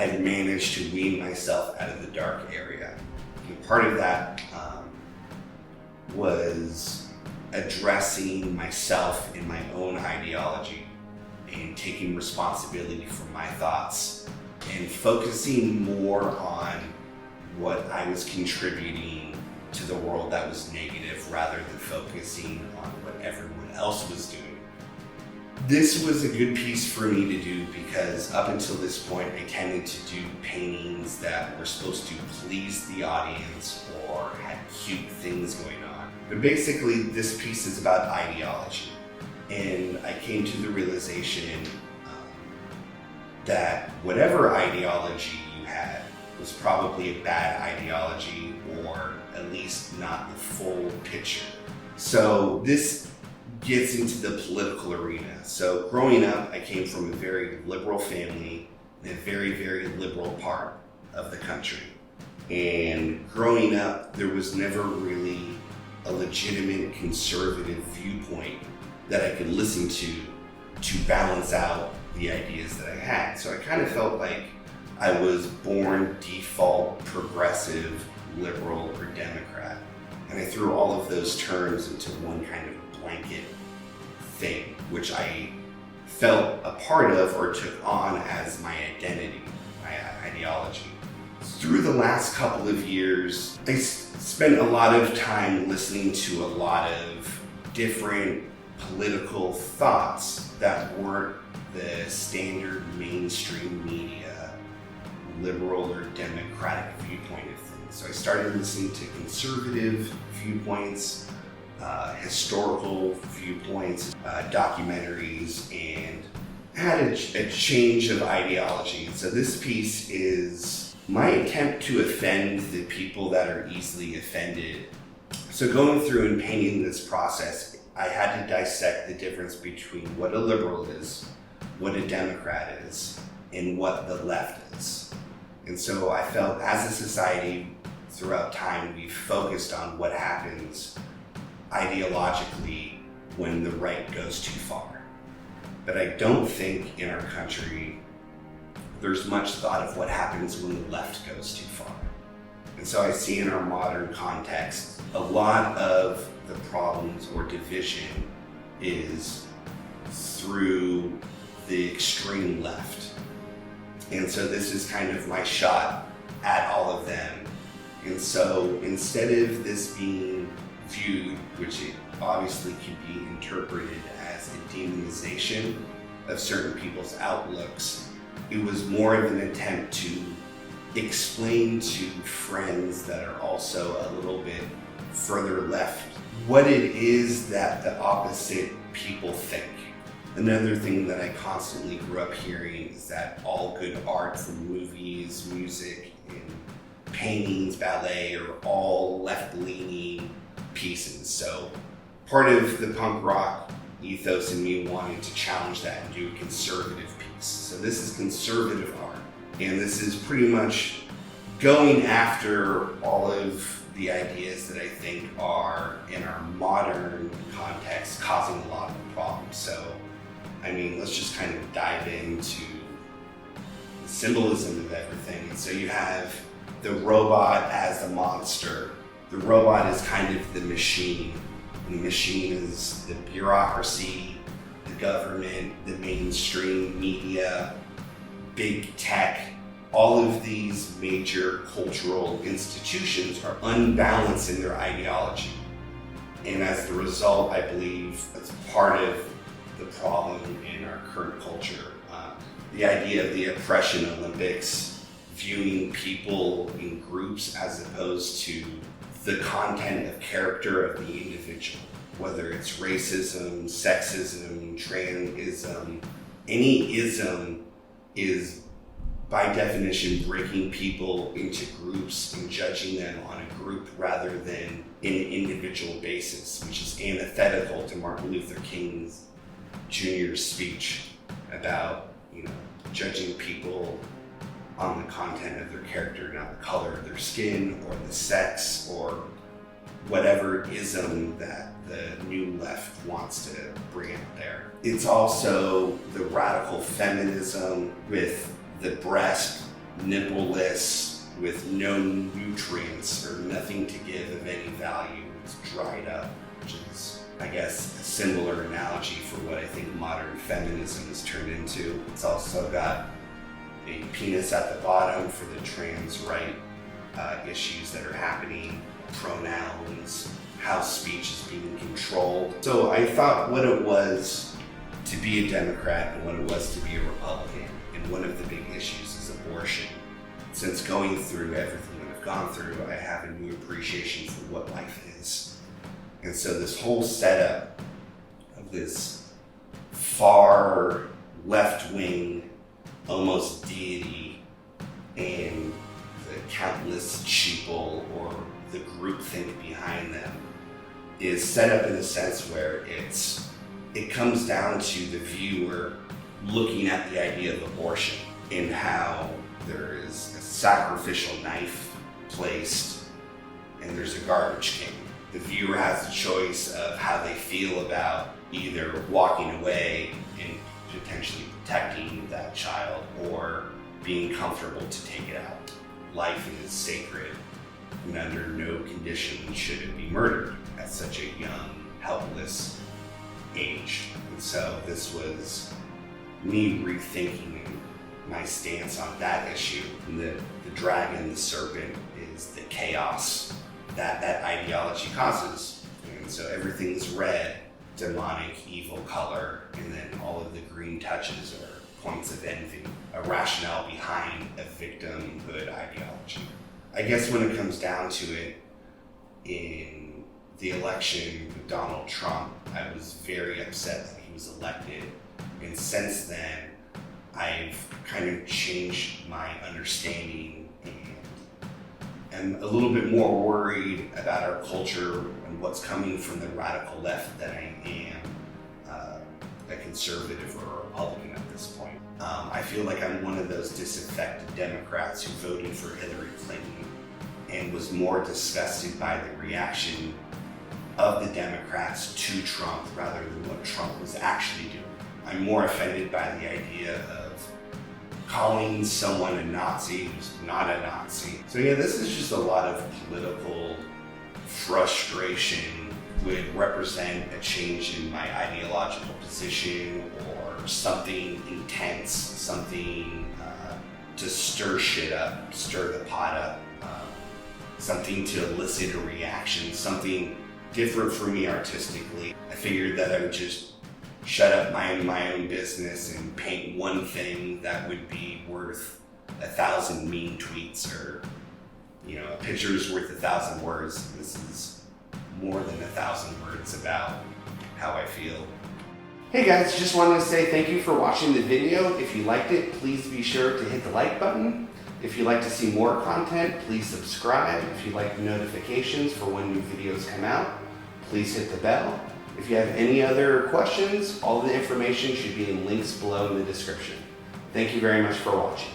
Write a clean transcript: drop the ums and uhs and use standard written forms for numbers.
I've managed to wean myself out of the dark area. And part of that was addressing myself in my own ideology and taking responsibility for my thoughts and focusing more on what I was contributing to the world that was negative rather than focusing on what everyone else was doing. This was a good piece for me to do because up until this point I tended to do paintings that were supposed to please the audience or had cute things going on. But basically this piece is about ideology, and I came to the realization that whatever ideology you had was probably a bad ideology, or at least not the full picture. So this gets into the political arena. So growing up, I came from a very liberal family in a very, very liberal part of the country. And growing up, there was never really a legitimate conservative viewpoint that I could listen to balance out the ideas that I had. So I kind of felt like I was born default progressive, liberal, or Democrat. And I threw all of those terms into one kind of blanket thing, which I felt a part of or took on as my identity, my ideology. Through the last couple of years, I spent a lot of time listening to a lot of different political thoughts that weren't the standard mainstream media, liberal or democratic viewpoint of things. So I started listening to conservative viewpoints, historical viewpoints, documentaries, and had a change of ideology. So this piece is my attempt to offend the people that are easily offended. So going through and painting this process, I had to dissect the difference between what a liberal is, what a Democrat is, and what the left is. And so I felt as a society throughout time, we've focused on what happens ideologically when the right goes too far. But I don't think in our country there's much thought of what happens when the left goes too far. And so I see in our modern context, a lot of the problems or division is through the extreme left. And so this is kind of my shot at all of them. And so instead of this being viewed, which it obviously could be interpreted as a demonization of certain people's outlooks, it was more of an attempt to explain to friends that are also a little bit further left what it is that the opposite people think. Another thing that I constantly grew up hearing is that all good art from movies, music, and paintings, ballet are all left-leaning pieces. So part of the punk rock ethos in me wanted to challenge that and do a conservative piece. So this is conservative art. And this is pretty much going after all of the ideas that I think are, in our modern context, causing a lot of problems. So, I mean, let's just kind of dive into the symbolism of everything. And so you have the robot as the monster. The robot is kind of the machine. And the machine is the bureaucracy, the government, the mainstream media, big tech. All of these major cultural institutions are unbalanced in their ideology. And as the result, I believe that's part of the problem in our current culture. The idea of the oppression Olympics, viewing people in groups as opposed to the content of character of the individual, whether it's racism, sexism, transism. Any ism is by definition breaking people into groups and judging them on a group rather than in an individual basis, which is antithetical to Martin Luther King Jr.'s speech about, judging people on the content of their character, not the color of their skin or the sex or whatever ism that the new left wants to bring out there. It's also the radical feminism with the breast nippleless, with no nutrients or nothing to give of any value. It's dried up, which is, I guess, a similar analogy for what I think modern feminism has turned into. It's also got a penis at the bottom for the trans right issues that are happening, pronouns, how speech is being controlled. So I thought what it was to be a Democrat and what it was to be a Republican, and one of the big issues is abortion. Since going through everything that I've gone through, I have a new appreciation for what life is. And so this whole setup of this far left-wing, almost deity, and the countless sheeple or the groupthink behind them is set up in a sense where it comes down to the viewer looking at the idea of abortion and how there is a sacrificial knife placed and there's a garbage can. The viewer has the choice of how they feel about either walking away and potentially protecting that child or being comfortable to take it out. Life is sacred, and under no condition should it be murdered at such a young, helpless age. And so this was me rethinking my stance on that issue. And the dragon, the serpent, is the chaos that ideology causes. And so everything's red, demonic, evil color, and then all of the green touches are points of envy, a rationale behind a victimhood ideology. I guess when it comes down to it, in the election with Donald Trump, I was very upset that he was elected. And since then, I've kind of changed my understanding and am a little bit more worried about our culture and what's coming from the radical left than I am a conservative or a Republican at this point. I feel like I'm one of those disaffected Democrats who voted for Hillary Clinton and was more disgusted by the reaction of the Democrats to Trump rather than what Trump was actually doing. I'm more offended by the idea of calling someone a Nazi who's not a Nazi. So yeah, this is just a lot of political frustration. Would represent a change in my ideological position or something intense, something to stir shit up, stir the pot up, something to elicit a reaction, something different for me artistically. I figured that I would just shut up my own business and paint one thing that would be worth 1,000 mean tweets, or a picture is worth 1,000 words. This is more than 1,000 words about how I feel. Hey guys, just wanted to say thank you for watching the video. If you liked it, please be sure to hit the like button. If you'd like to see more content, please subscribe. If you'd like notifications for when new videos come out, please hit the bell. If you have any other questions, all the information should be in links below in the description. Thank you very much for watching.